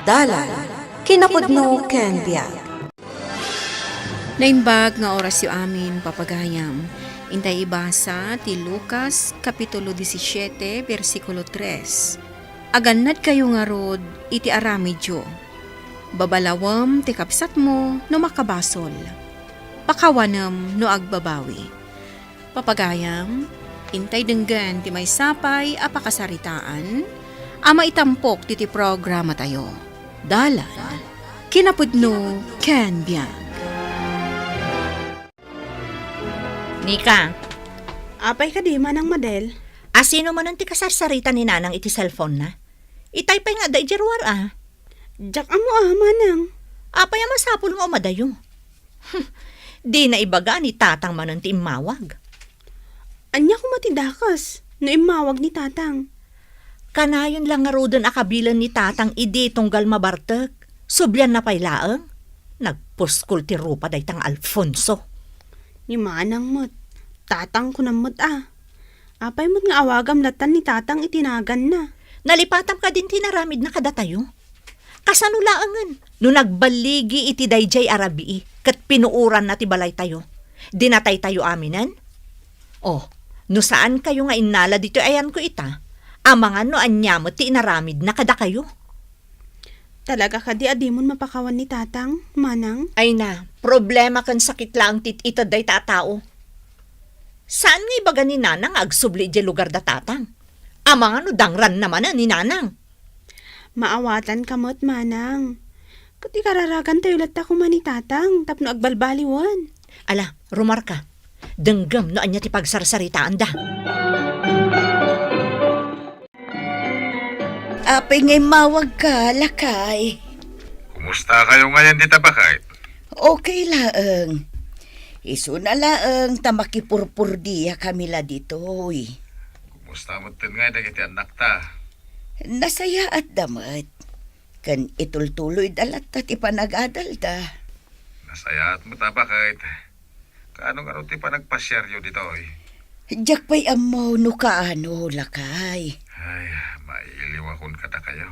Dalan, kinapudno ken biag. Nainbag nga oras yu amin papagayam. Intay ibasa ti Lucas Kapitulo 17, versikulo 3. Agannad kayo nga rod iti aramidyo. Babalawam ti kapsat mo no makabasol. Pakawanam no agbabawi. Papagayam, intay denggan ti may sapay a pakasaritaan, ama itampok ti programa tayo. Dalan, kinapudno ken biag. Nika, Apay ka di manang Madel. asino man ang ti kasarsarita ni nanang iti cellphone na? Itay pa nga da ijerwar Jack amo manang. Apay ang masapul nga umadayo. Di na ibaga ni tatang manon ti imawag. Anya ko matidakas, no imawag ni tatang. Kanayon lang nga rodon akabilan ni tatang idi tunggal mabartek. Subyan na pay laeng. Nagpuskol ti rupa day tang Alfonso. Ni manang mo't, tatang ko namot Apay mo't nga awagam latan ni tatang itinagan na. Nalipatam ka din tinaramid na kadatayo. Kasano laangan? No nagbaligi iti dayjay arabii, kat pinuuran na ti balay tayo. Dinatay tayo aminan? Oh, no saan kayo nga inala dito ayan ko ita? Amangan no anyamot ti inaramid na kada kayo. Talaga ka di adimon mapakawan ni tatang, manang. Ay na, problema kan sakit lang tit ita day tatao. Saan nga ibaga ni nanang agsubli di lugar da tatang? Amangan no dangran naman ni nanang. Maawatan ka mo't manang. Kuti kararagan tayo latta ko man ni tatang, tapno agbalbaliwan. Ala, rumar ka. Denggam no anya ti pagsarsaritaan da. Apay ngay mawag ka, lakay. Kumusta kayo ngayon dita bakit? Okay laeng. Isu na laeng tamakipurpur diya kamila ditoy. Kumusta mo tin nga dagiti anak ta? Nasaya at damat. Kan itultuloy dalat at ipanag-adal da. Nasayaat mo ta bakit? Kaano nga ti pa nagpasyeryo dito eh? Diyak pa'y amaw no kaano, lakay. Ay, mailiwakon ka ta kayo.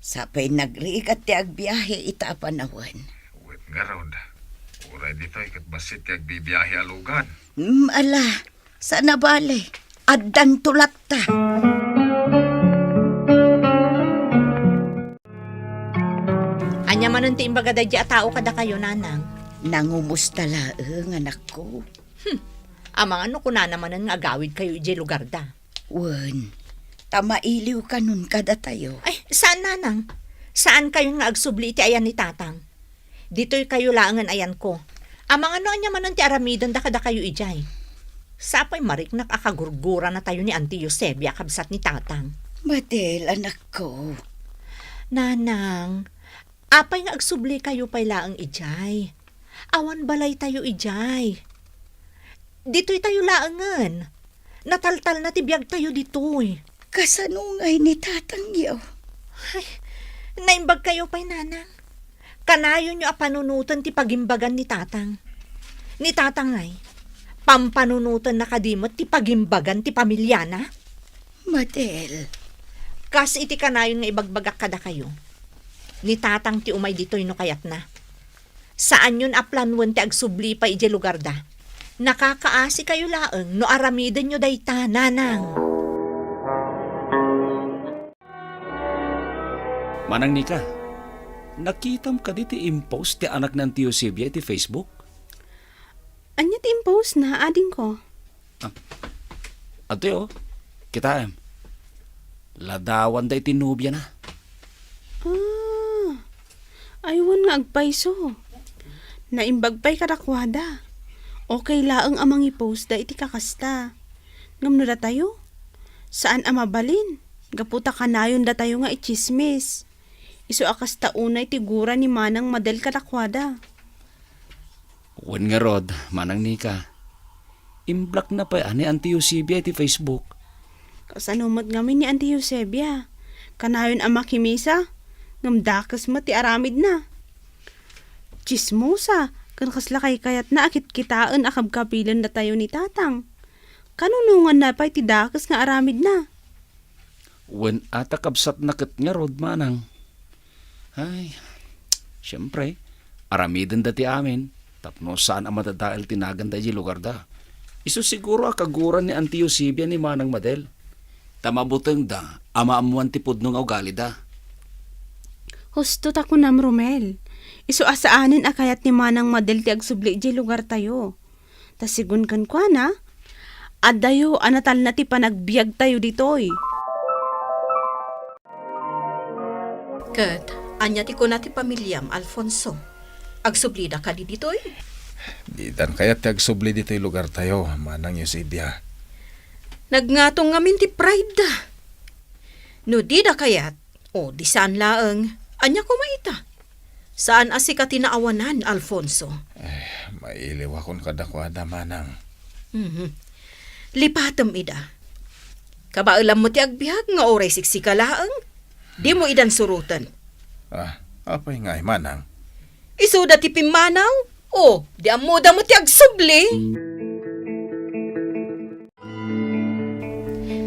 Sapay nagriik at ti agbiyahe itapanawan. Uwit nga ron. Uray dito ikat basit kag bibiyahe alugan. Ala, sana bale. Addan tulat ta. Anya manon ti imbaga day tao kada kayo nanang. Nangumusta laeng, anak ko. Amang ano kuna naman nga agawid kayo ije lugar da. Wen, tamailiw ka nun kada tayo. Ay, saan nanang? Saan kayo nga agsubli iti ayan ni tatang? Dito'y kayo laangan ayan ko. Amang ano anya manon ti aramidan da kada kayo ijay. Sapay marik nakakagurgura na tayo ni Auntie Eusebia kabsat ni tatang. Madel, anak ko. Nanang, apay nga agsubli kayo pay laang ijay. Awan balay tayo ijay. Dito'y tayo laangan. Nataltal na tibiyag tayo dito'y. Kasanungay ni tatang yaw. Ay, naimbag kayo pa'y nanang. Kanayon nyo apanunutan ti pagimbagan ni tatang. Ni tatang ay, pampanunutan na kadimot ti pagimbagan ti pamilya na. Madel, Kas iti kanayon nga ibagbagak kada kayo. Ni tatang ti umay dito'y no kayat na. Saan yun aplanwan ti agsubli pa ije lugar da? Nakakaasi kayo laeng no aramiden nyo dayta, nanang. Manang Nika, nakitam ka di ti impost ti anak ng Tio Silvia ti Facebook? Anya ti impose na, ading ko. Ato kita ladawan da iti nubya na. Aywan nga agpayso. Naimbag pa'y karakwada. Okay laeng amang i-post da iti kakasta. Ngamno da tayo? Saan amabalin? Gaputa kanayon da tayo nga ichismis. Isu akas taunay tigura ni manang Madel karakwada. Wen nga rod, Manang Nika. Imblock na pa ani Auntie Eusebia ti Facebook. Kasanumot ngamin ni Auntie Eusebia. Kanayon ama kimisa. Ngamdakas mo ti aramid na. Chismosa. Kan kasla kay kayat na akit kitaan akabkapilan na tayo ni tatang. Kanunungan na pa'y tidakas nga aramid na. Wen ata kabsat na ket nga rod manang. Ay, siyempre, aramidan dati amin. Tapno saan ang matadael tinagan da lugar da. Iso siguro akaguran ni Auntie Eusebia ni Manang Madel. Tamabuteng da, ama amuan tipod nung ugali da. Husto ta ko nam Romel. Isu asaanin akayat ni Manang Madel ti agsubli di lugar tayo. Ta sigun kan kwa na, adayo anatal na ti panagbiag tayo ditoy. Kat, anya ti ko nati pamilyam, Alfonso. Agsublida ka di ditoy? Di dan kaya tagsubli dito yung lugar tayo, Manang Eusebia. Nagngatong ngamin ti pride da. No di da kayat, o di saan laeng, anya ko maita. Saan asi ka tinaawanan, Alfonso? Mailiw akong kadakwada, Manang. Lipatam ida. Kabailam mo ti agbiag nga oray siksika laeng. Di mo idan surutan. Apay nga, Manang. Isuda ti pimanaw? O, di amuda mo ti agsubli.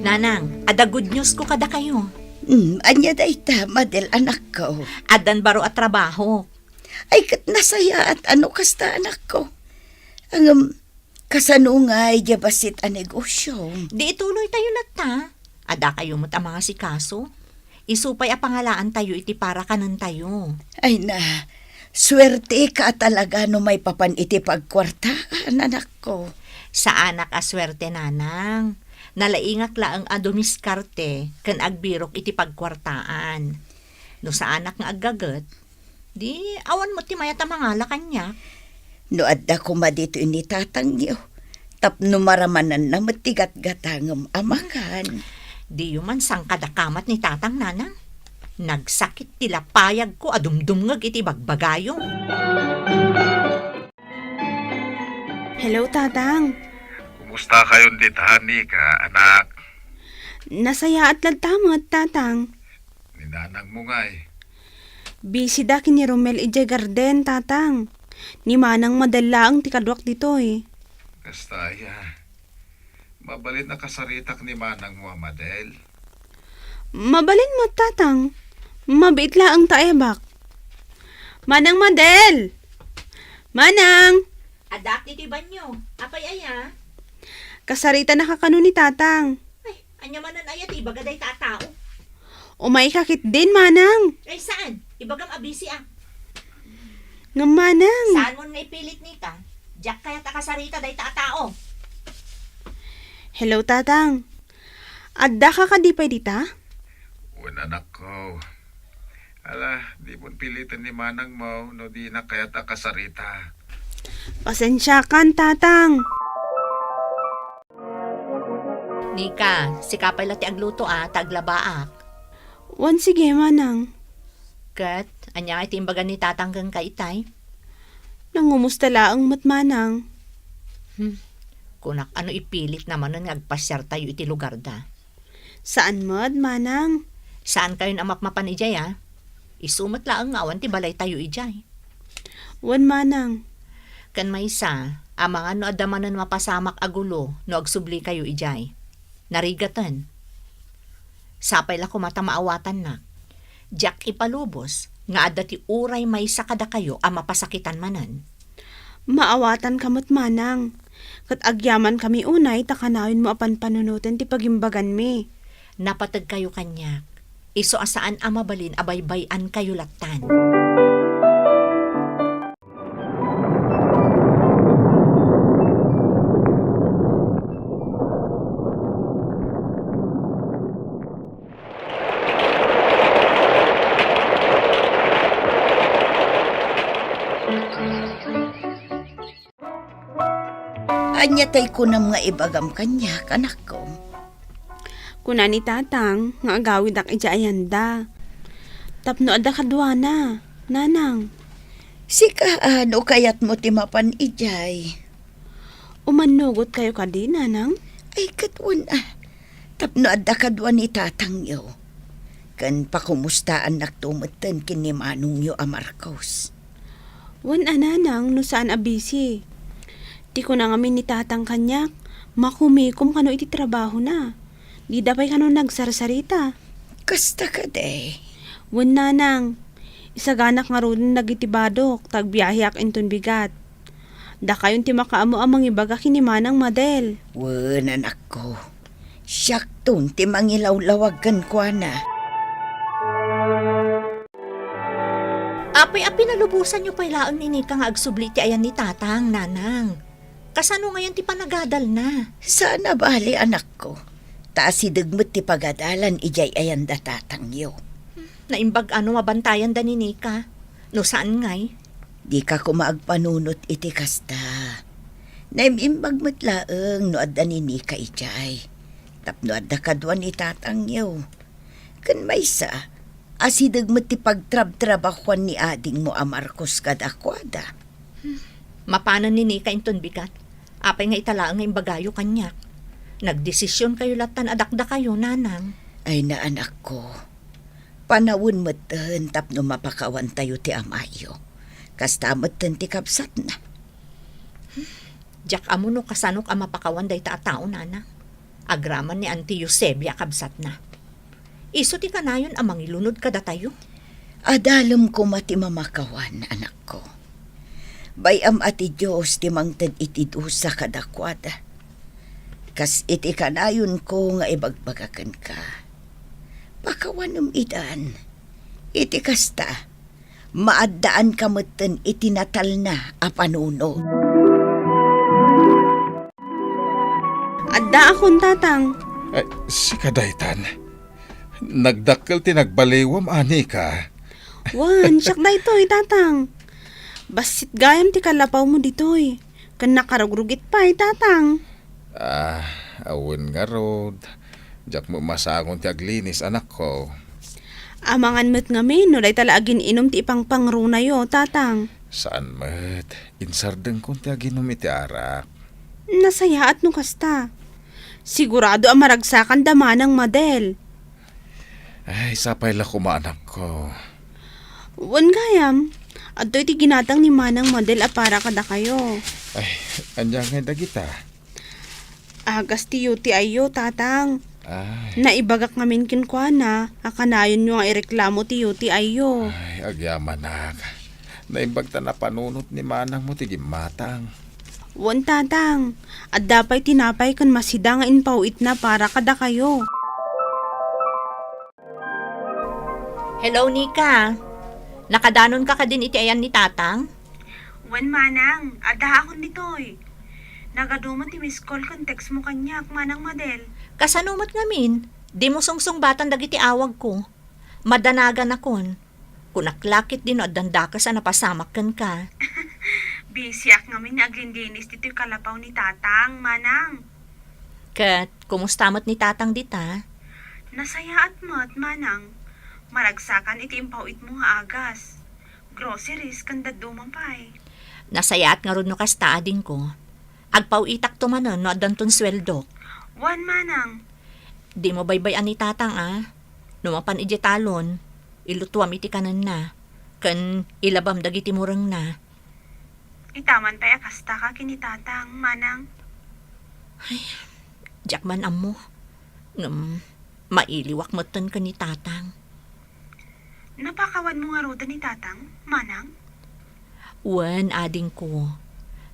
Nanang, ada good news ko kada kayo. Anya da ita, Madel, anak ko. Adan baro at trabaho. Ay, kat nasaya at ano kasta anak ko. Ang kasanungay, jabasit a negosyo. Di ituloy tayo latta. Ada kayo mo't ang mga sikaso. Isupay a pangalaan tayo iti para kanan tayo. Ay na, swerte ka talaga no may papan iti pagkwartaan, anak ko. Sa anak aswerte nanang. Nalaingak laang adumiskarte kan agbirok iti pagkwartaan. No sa anak nga aggagat, di awan mo ti mayat ang mangala kanya. No adda ko madito ini tatangyo. Tapno maramanan na matigat-gatangam amakan. Di yuman sang kadakamat ni tatang nanang. Nagsakit tila payag ko adumdumngag iti bagbagayo. Hello, tatang. Kumusta kayon ditahan ni ka, anak? Nasaya at lagtamot, tatang. Ninanang mo nga Busy da ni Romel ijay garden, tatang. Ni Manang Madela ang tikadwak dito eh. Kastaya. Mabalin na kasaritak ni Manang mo, Madel. Mabalin mo, tatang. Mabait lang taebak. Manang Madel! Manang! Adak iti banyo. Apay aya. Kasarita na kakano ni tatang. Ay, anya manan ayat ibagaday tatao. Umay kakit din, Manang. Ay saan? Ibagam abisi ah. Nga Manang. Saan mo na ipilit ni ka? Diyak kaya takasarita day tatao. Hello, tatang. Adda ka kadipay dita? Una anak ko. Ala, di mo pilitan ni Manang mo, no di na kaya takasarita. Pasensya kan, tatang. Nika, sikapay lati agluto taglabaak. Wan sige, Manang. Kat, anya iti imbagan ni tatanggang ka itay. Nangumusta laang matmanang. Kunak ano ipilit naman nun agpasyar tayo iti lugar da. Saan mod, Manang? Saan kayo na mapmapan ijay Isumat laang ngawan ti balay tayo ijay. Wan, Manang. Kan may isa, amang ano adamanan mapasamak agulo no agsubli kayo ijay. Narigatan. Sapay la ko mata maawatan na. Jack ipalubos, nga adda ti uray may sakada kayo mapasakitan manan. Maawatan kamot, Manang. Kat agyaman kami unay, takanawin mo apan panunutin ti pagimbagan mi. Napatag kayo kanyak. Iso asaan mabalin abaybayan kayo latan. Anya tay ko na mga ibagam kanya, anak ko. Kuna ni tatang, nga agawid ak ijayanda. Tapno adda kadwana, nanang. Sika ano kayat mo timapan ijay? Umanugot kayo kadi, nanang? Ay katwan Tapno adda kadwa ni tatang yo. Kan pakumustaan naktumatan kini manong yo Marcos. Wan ananang no saan abisi. Di ko na ngamin ni tatang kanyak, makumikom kano iti trabaho na. Di dapay kano nagsarsarita. Kasta ka day. Wan nanang, Isaganak nga ron nagitibadok, tagbiyahiak inton bigat. Da kayon ti makaamo amang ibaga kinimanang Madel. Wen anak ko. Siyakton ti mangilawlawagan ko na. Apay-api nalubusan nyo pailaang ni Nika nga agsubli ti ayan ni tatang, nanang. Kasano ngayon ti panagadal na? Sana bali anak ko. Taas idagmet ti pagadalan ijay ayan da tatangyo. Naimbag ano mabantayan da ni Nika. No saan ngay? Di ka kumaagpanunot iti kasta. Naimimbag matlaeng no adda ni Nika ijay. Tapno adda kadwan itatangyo. Kan maysa, asidagmet ti pagtrab-trabakwan ni ading mo a Marcos kadakwada. Mapanan ni Nika inton bigat. Apay nga italaang nga imbagayo kanyak. Nagdesisyon kayo latan adakda kayo, nanang. Ay na anak ko. Panawon meten tapno mapakawan tayo ti amayo. Kasta meten ti kapsat na. Jak amo no kasanok ang mapakawan day taatao, nanang. Agraman ni Auntie Eusebia kabsat na. Iso ti kanayon amang ilunod kada tayo. Adalom ko mati mamakawan, anak ko. Bayam ati Diyos ti mangted itidusa kadakwada. Kas iti kanayon ko nga ibagbagakan ka. Pakawanum idan. Iti kasta. Maaddaan kamutten iti natal na apanuno. Adda akon tatang. Ay, si Kadaytan. Nagdakkel ti nagbaliwam ani ka. Wan, siyak da ito'y tatang. Basit gayam ti kalapaw mo dito'y. Kan nakarugrugit pa tatang. Awin nga rod. Diyak mo masangon ti aglinis anak ko. Amangan met ngamin, no day talaagin inom ti ipang pangruna yo, tatang. Saan met? Insardeng kong ti aginom iti arak. Nasaya at no kasta. Sigurado ang maragsakan damanang Madel. Ay, sapay la kumaanak ko. Wan gayam, adto'y ti ginatang ni Manang Madel a para kada kayo. Ay, anya nga dagita. Agas ti yuti ayo, tatang. Ay, Naibagak ngamin kinkwana, akanayon nyo ang ireklamo ti yuti ayo. ay, agyamanak. Naimbagta na panunot ni manang mo ti gimatang. Wan tatang, at dapay tinapay kan masida nga inpawit na para kada kayo. Hello, Nika. Nakadanon ka din iti ayan ni tatang? Wan manang, adda akon ditoy. Nagaduman ti miss call kan text mo kanyak, Manang Madel. Kasanumat ngamin, di mo sungsong batan dagiti awag ko. Madanagan akon. Kunaklakit din o dandakas na napasamak kan ka. Bisiak ngamin ni aglingginis dito'y kalapaw ni tatang, Manang. Kat, kumustamat ni tatang dita? Nasaya at mat, Manang. Maragsakan iti impawit mo nga agas. Groceries kan dadumampay. Nasayaat nga ron no kasta ading ko. Agpawitak to manon no adanton sweldo. Wan, Manang. Di mo baybayan ni tatang Numapan iti talon. Ilutuam iti kanan na. Kan ilabam dagiti murang na. Itaman tayo kasta ka kini tatang, Manang. Jakman amo. Mailiwak mo ton ka ni tatang. Napakawan mo nga roda ni tatang, Manang? Wan ading ko.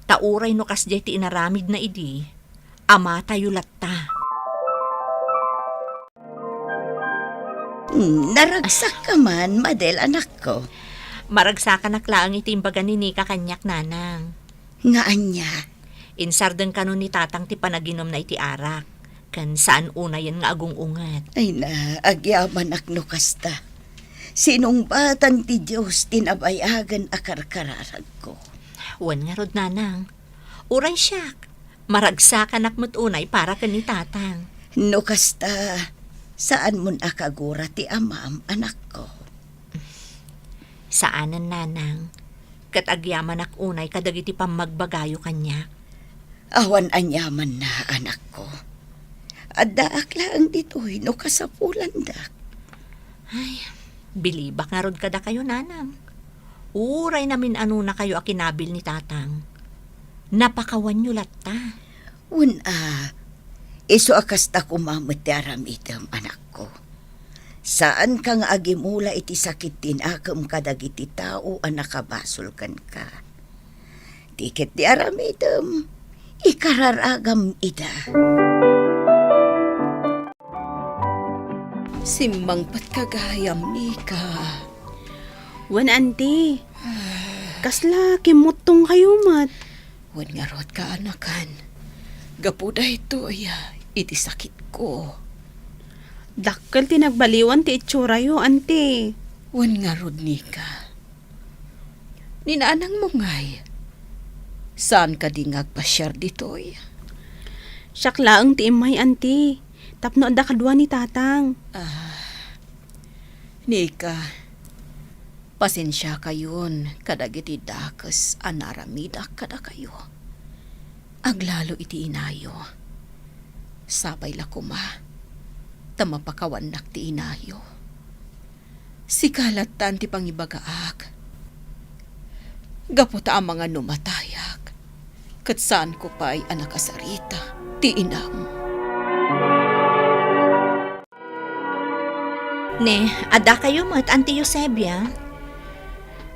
Tauray no kasjay ti inaramid na idi. Ama tayo latta. Naragsak ka man, Madel, anak ko. Maragsakan naklaang iti imbaga ni Nika kanyak, nanang. Nga anya. Insardan ka nun ni tatang ti panaginom na iti arak. Kan saan una yan nga agung-ungat. Ay na, agyaman akno kasta. Sinong batan ti Diyos tinabayagan akarkararag ko. Wan nga rod, nanang. Uray siyak. Maragsakan akmat unay para ka ni tatang. No kasta, saan mo nakagura ti amam, anak ko? Saanan, nanang. Kat agyaman ak unay kadagiti pamagbagayo kanya. Awan anyaman na, anak ko. Adda aklaan dito'y no kasapulan dak. Bilibak nga rod kada kayo, nanang. Uray namin ano na kayo akinabil ni tatang. Napakawan nyo latta. Una, iso akasta kumamit ti aramidam, anak ko. Saan ka nga agimula iti sakit tinakam kadagiti tao ang nakabasulkan ka. Tiket di aramidem, ikararagam ita. Simbang patkagayam ni ka. Wan ante. Kasla kimutong kayo mat. Wan nga rod ka anakan. Gapuda ito iti sakit ko. Dakkel tinagbaliwan ti itsura yo ante. Wan nga rod ni ka. Ninaanang mo ngay. Saan ka di ngagpasyar ditoy? Syakla ang ti imay ante. Tapno adda kadwa ni tatang. Nika, pasensya kayon kadagiti dakes anaramida kada kayo. Aglalo iti inayo. Sabay la kuma, tamapakawanak ti inayo. Sikalatan ti pangibagaak. Gaputa ang mga numatayak. Kat saan ko pa'y anakasarita, ti inam. Ne, ada kayo mat, Auntie Eusebia.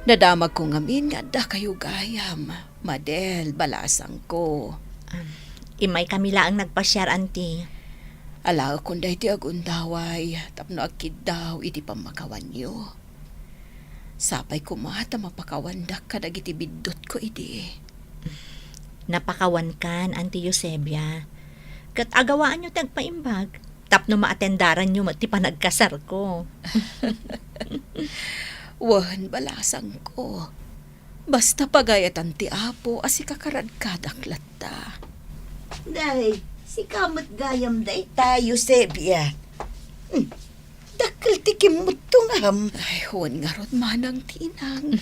Nadamag ko ngamin nga da kayo gayam. Madel, balasang ko. Imay kami laang nagpasyar, Auntie. Ala kung da iti agundaway, tapno agkid daw iti pamakawan nyo. Sapay ko mata mapakawandak kadag iti bidot ko iti. Napakawan kan, Auntie Eusebia. Kat agawaan nyo tagpaimbag. Tapno maatendaran nyo ti panagkasar ko. Wan, balasang ko. Basta pagayatan ti apo, asi kakaradkadak latta. Day, si kamot gayam day tayo, Sebia. Dakal ti kimutong am. Ay, wan nga rod manang tinang.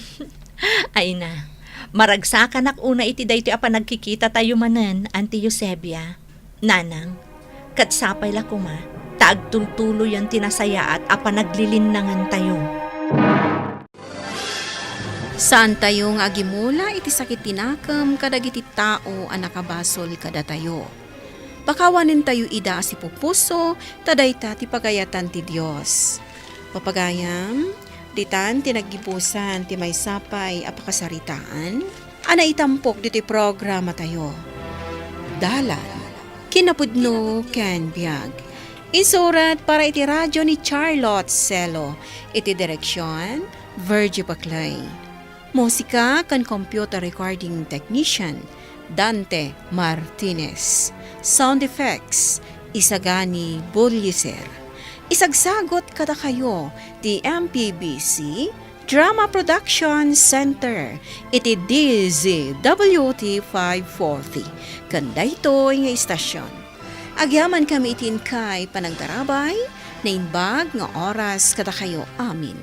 Ay na, maragsakan ak una iti dayti apa nagkikita tayo manen, Auntie Eusebia. Nanang, katsapay la kuma, taag tultuloy ang tinasaya at apa naglilinangan tayo. Saan tayo nga agimula iti sakit tinakam kadag iti tao ang nakabasol kada tayo. Pakawanin tayo ida si pupuso, tadayta ti pagayatan ti Diyos. Papagayam, ditan tinagibusan ti may sapay apakasaritaan, ana itampok diti programa tayo. Dalan, kinapudno ken biag. Isurat para iti radyo ni Charlotte Celo, iti direksyon, Virgie Baclay. Musika kan computer recording technician, Dante Martinez. Sound effects, Isagani Bulliser. Isagsagot kada kayo, di MPBC Drama Production Center, iti DZWT 540. Kanda ito nga istasyon. Agyaman kami itin kay panagdarabay, na inbag nga oras kada kayo. Amin.